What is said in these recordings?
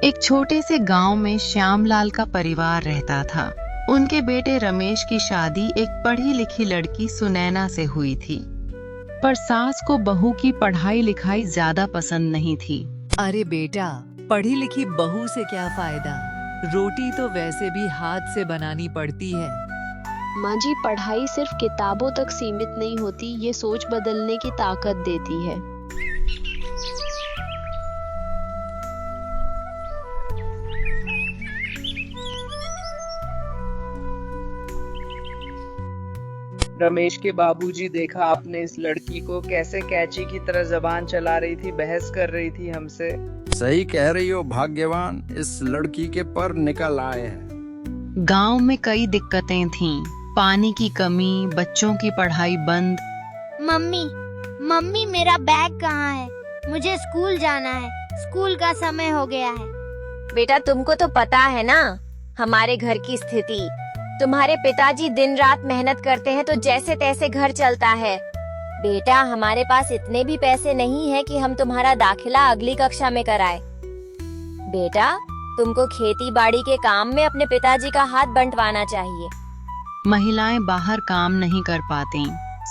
एक छोटे से गांव में श्यामलाल का परिवार रहता था। उनके बेटे रमेश की शादी एक पढ़ी लिखी लड़की सुनैना से हुई थी, पर सास को बहू की पढ़ाई लिखाई ज्यादा पसंद नहीं थी। अरे बेटा, पढ़ी लिखी बहू से क्या फायदा? रोटी तो वैसे भी हाथ से बनानी पड़ती है। माँ जी, पढ़ाई सिर्फ किताबों तक सीमित नहीं होती, ये सोच बदलने की ताकत देती है। रमेश के बाबूजी, देखा आपने इस लड़की को कैसे कैची की तरह जबान चला रही थी, बहस कर रही थी हमसे। सही कह रही हो भाग्यवान, इस लड़की के पर निकल आए हैं। गांव में कई दिक्कतें थीं, पानी की कमी, बच्चों की पढ़ाई बंद। मम्मी मेरा बैग कहाँ है? मुझे स्कूल जाना है, स्कूल का समय हो गया है। बेटा, तुमको तो पता है ना हमारे घर की स्थिति। तुम्हारे पिताजी दिन रात मेहनत करते हैं तो जैसे तैसे घर चलता है। बेटा, हमारे पास इतने भी पैसे नहीं है कि हम तुम्हारा दाखिला अगली कक्षा में कराए। बेटा, तुमको खेती बाड़ी के काम में अपने पिताजी का हाथ बंटवाना चाहिए। महिलाएं बाहर काम नहीं कर पाती।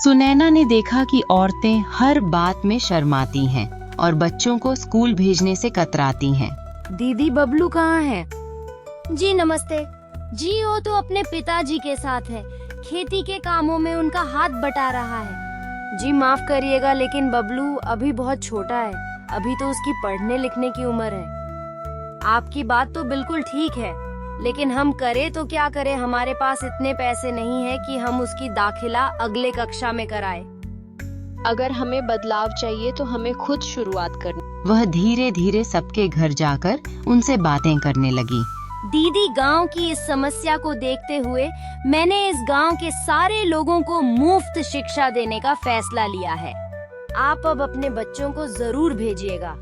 सुनैना ने देखा कि औरतें हर बात में शर्माती हैं और बच्चों को स्कूल भेजने से कतराती हैं। दीदी, बबलू कहाँ है? जी नमस्ते। जी, वो तो अपने पिताजी के साथ है, खेती के कामों में उनका हाथ बटा रहा है। जी माफ करिएगा, लेकिन बबलू अभी बहुत छोटा है, अभी तो उसकी पढ़ने लिखने की उम्र है। आपकी बात तो बिल्कुल ठीक है, लेकिन हम करें तो क्या करें? हमारे पास इतने पैसे नहीं है कि हम उसकी दाखिला अगले कक्षा में कराएं। अगर हमें बदलाव चाहिए तो हमें खुद शुरुआत करनी। वह धीरे धीरे सबके घर जाकर उनसे बातें करने लगी। दीदी, गांव की इस समस्या को देखते हुए मैंने इस गांव के सारे लोगों को मुफ्त शिक्षा देने का फैसला लिया है। आप अब अपने बच्चों को जरूर भेजिएगा।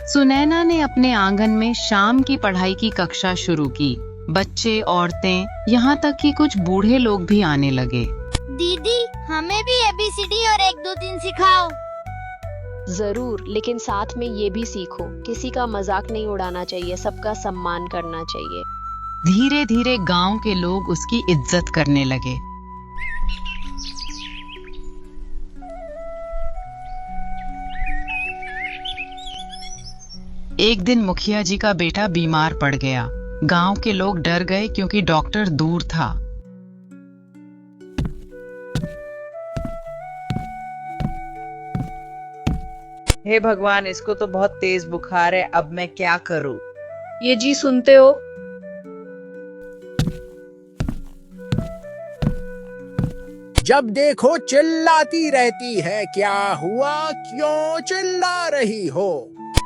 सुनैना ने अपने आंगन में शाम की पढ़ाई की कक्षा शुरू की। बच्चे, औरतें, यहाँ तक कि कुछ बूढ़े लोग भी आने लगे। दीदी, हमें भी ABCD और 1 2 3 सिखाओ। जरूर, लेकिन साथ में ये भी सीखो, किसी का मजाक नहीं उड़ाना चाहिए, सबका सम्मान करना चाहिए। धीरे धीरे गांव के लोग उसकी इज्जत करने लगे। एक दिन मुखिया जी का बेटा बीमार पड़ गया। गांव के लोग डर गए क्योंकि डॉक्टर दूर था। हे भगवान, इसको तो बहुत तेज बुखार है, अब मैं क्या करूं? ये जी सुनते हो? जब देखो चिल्लाती रहती है, क्या हुआ? क्यों चिल्ला रही हो?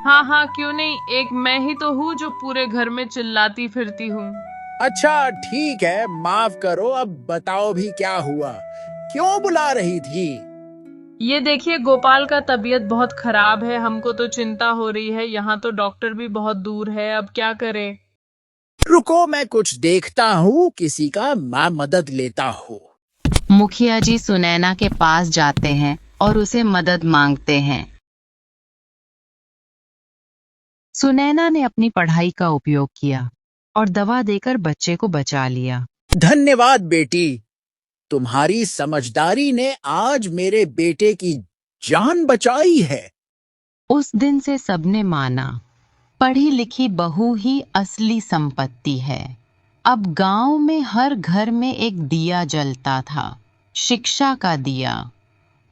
हाँ, क्यों नहीं, एक मैं ही तो हूँ जो पूरे घर में चिल्लाती फिरती हूँ। अच्छा ठीक है, माफ करो, अब बताओ भी क्या हुआ? क्यों बुला रही थी? ये देखिए, गोपाल का तबीयत बहुत खराब है, हमको तो चिंता हो रही है। यहाँ तो डॉक्टर भी बहुत दूर है, अब क्या करें? रुको, मैं कुछ देखता हूँ, किसी का मैं मदद लेता हूँ। मुखिया जी सुनैना के पास जाते हैं और उसे मदद मांगते हैं। सुनैना ने अपनी पढ़ाई का उपयोग किया और दवा देकर बच्चे को बचा लिया। धन्यवाद बेटी, तुम्हारी समझदारी ने आज मेरे बेटे की जान बचाई है। उस दिन से सबने माना, पढ़ी लिखी बहू ही असली संपत्ति है। अब गांव में हर घर में एक दिया जलता था, शिक्षा का दिया।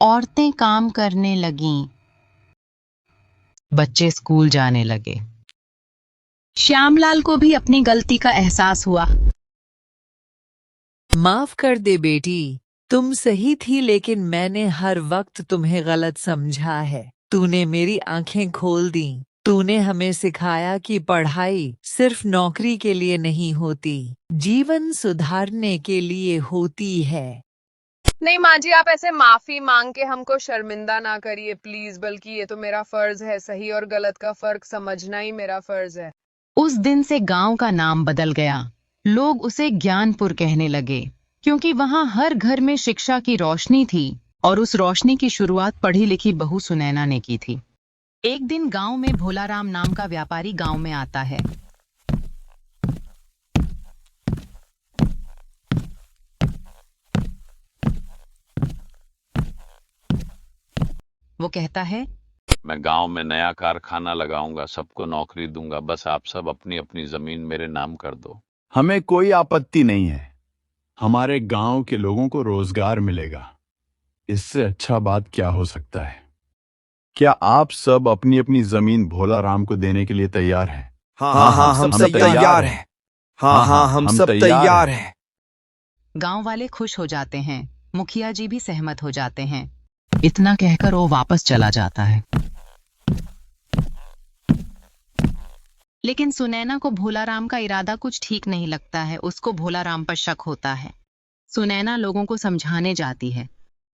औरतें काम करने लगीं, बच्चे स्कूल जाने लगे। श्यामलाल को भी अपनी गलती का एहसास हुआ। माफ कर दे बेटी, तुम सही थी, लेकिन मैंने हर वक्त तुम्हें गलत समझा है। तूने मेरी आंखें खोल दी। तूने हमें सिखाया कि पढ़ाई सिर्फ नौकरी के लिए नहीं होती, जीवन सुधारने के लिए होती है। नहीं माँ जी, आप ऐसे माफी मांग के हमको शर्मिंदा ना करिए प्लीज, बल्कि ये तो मेरा फर्ज है, सही और गलत का फर्क समझना ही मेरा फर्ज है। उस दिन से गांव का नाम बदल गया। लोग उसे ज्ञानपुर कहने लगे, क्योंकि वहां हर घर में शिक्षा की रोशनी थी और उस रोशनी की शुरुआत पढ़ी लिखी बहू सुनैना ने की थी। एक दिन गांव में भोलाराम नाम का व्यापारी गांव में आता है। वो कहता है, मैं गांव में नया कारखाना लगाऊंगा, सबको नौकरी दूंगा, बस आप सब अपनी अपनी जमीन मेरे नाम कर दो। हमें कोई आपत्ति नहीं है, हमारे गांव के लोगों को रोजगार मिलेगा। इससे अच्छा बात क्या हो सकता है? क्या आप सब अपनी अपनी जमीन भोलाराम को देने के लिए तैयार हैं? हाँ, हम सब तैयार हैं। हाँ, हम सब तैयार हैं। गांव वाले खुश हो जाते हैं, मुखिया जी भी सहमत हो जाते हैं। इतना कहकर वो वापस चला जाता है। लेकिन सुनैना को भोलाराम का इरादा कुछ ठीक नहीं लगता है। उसको भोलाराम पर शक होता है। सुनैना लोगों को समझाने जाती है।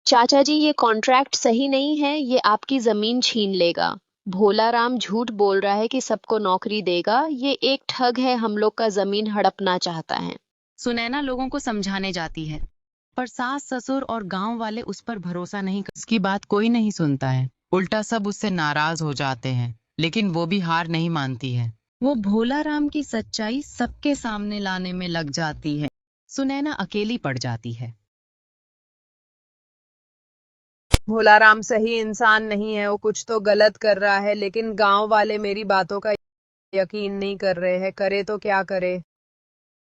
चाचा जी, ये कॉन्ट्रैक्ट सही नहीं है, ये आपकी जमीन छीन लेगा। भोलाराम झूठ बोल रहा है कि सबको नौकरी देगा, ये एक ठग है, हम लोग का जमीन हड़पना चाहता है। सुनैना लोगों को समझाने जाती है, पर सास ससुर और गांव वाले उस पर भरोसा नहीं करते। उसकी बात कोई नहीं सुनता है, उल्टा सब उससे नाराज हो जाते हैं। लेकिन वो भी हार नहीं मानती है। वो भोलाराम की सच्चाई सबके सामने लाने में लग जाती है। सुनैना अकेली पड़ जाती है। भोलाराम सही इंसान नहीं है, वो कुछ तो गलत कर रहा है, लेकिन गांव वाले मेरी बातों का यकीन नहीं कर रहे हैं। करे तो क्या करे,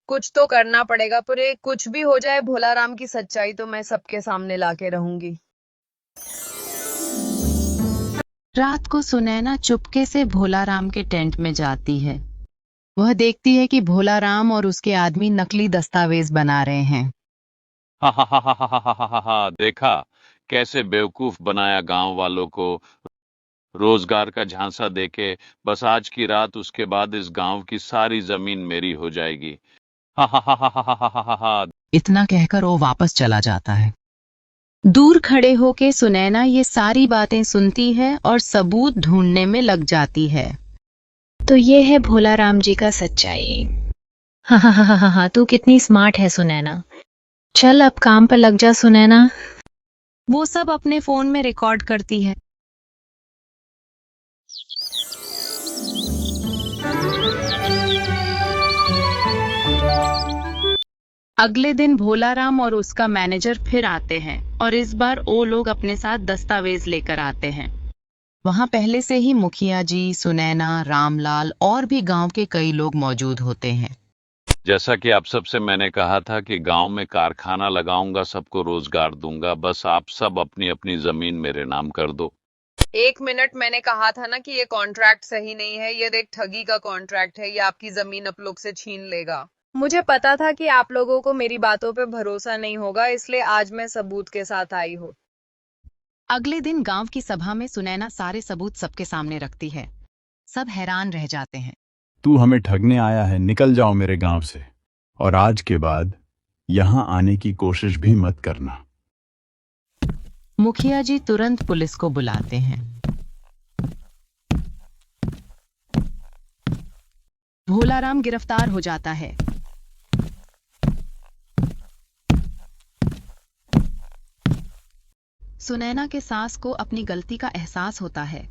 कुछ तो करना पड़ेगा। पूरे कुछ भी हो जाए, भोलाराम की सच्चाई तो मैं सबके सामने लाके रहूंगी। रात को सुनैना चुपके से भोलाराम के टेंट में जाती है। वह देखती है कि भोलाराम और उसके आदमी नकली दस्तावेज बना रहे हैं। हा, देखा कैसे बेवकूफ बनाया गांव वालों को, रोजगार का झांसा देके। बस आज की रात, उसके बाद इस गांव की सारी जमीन मेरी हो जाएगी। हा। इतना कहकर वो वापस चला जाता है। दूर खड़े होके सुनैना ये सारी बातें सुनती है और सबूत ढूंढने में लग जाती है। तो ये है भोलाराम जी का सच्चाई। हाँ, तू कितनी स्मार्ट है सुनैना। चल अब काम पर लग जा सुनैना। वो सब अपने फोन में रिकॉर्ड करती है। अगले दिन भोलाराम और उसका मैनेजर फिर आते हैं और इस बार वो लोग अपने साथ दस्तावेज लेकर आते हैं। वहां पहले से ही मुखिया जी, सुनैना, रामलाल और भी गांव के कई लोग मौजूद होते हैं। जैसा कि आप सबसे मैंने कहा था कि गांव में कारखाना लगाऊंगा, सबको रोजगार दूंगा, बस आप सब अपनी अपनी जमीन मेरे नाम कर दो। 1 मिनट, मैंने कहा था ना कि ये कॉन्ट्रैक्ट सही नहीं है, ये एक ठगी का कॉन्ट्रैक्ट है, ये आपकी जमीन आप लोग से छीन लेगा। मुझे पता था कि आप लोगों को मेरी बातों पे भरोसा नहीं होगा, इसलिए आज मैं सबूत के साथ आई हूँ। अगले दिन गांव की सभा में सुनैना सारे सबूत सबके सामने रखती है। सब हैरान रह जाते हैं। तू हमें ठगने आया है, निकल जाओ मेरे गांव से, और आज के बाद यहां आने की कोशिश भी मत करना। मुखिया जी तुरंत पुलिस को बुलाते हैं। भोलाराम गिरफ्तार हो जाता है। सुनैना के सास को अपनी गलती का एहसास होता है।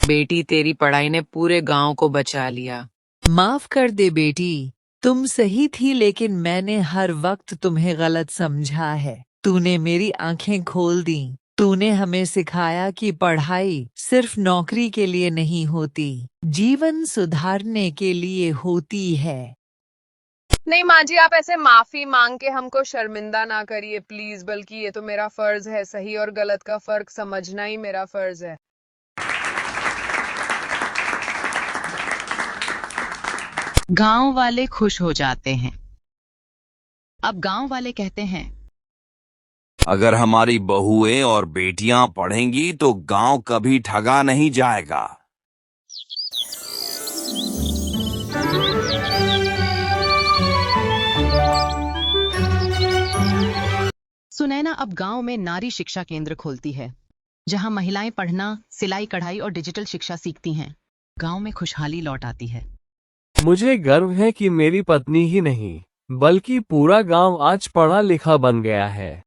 बेटी, तेरी पढ़ाई ने पूरे गांव को बचा लिया। माफ कर दे बेटी, तुम सही थी, लेकिन मैंने हर वक्त तुम्हें गलत समझा है। तूने मेरी आंखें खोल दी। तूने हमें सिखाया कि पढ़ाई सिर्फ नौकरी के लिए नहीं होती, जीवन सुधारने के लिए होती है। नहीं माँ जी, आप ऐसे माफी मांग के हमको शर्मिंदा ना करिए प्लीज, बल्कि ये तो मेरा फर्ज है, सही और गलत का फर्क समझना ही मेरा फर्ज है। गांव वाले खुश हो जाते हैं। अब गांव वाले कहते हैं, अगर हमारी बहुएं और बेटियां पढ़ेंगी तो गांव कभी ठगा नहीं जाएगा। सुनैना अब गांव में नारी शिक्षा केंद्र खोलती है, जहां महिलाएं पढ़ना, सिलाई कढ़ाई और डिजिटल शिक्षा सीखती हैं। गांव में खुशहाली लौट आती है। मुझे गर्व है कि मेरी पत्नी ही नहीं बल्कि पूरा गांव आज पढ़ा लिखा बन गया है।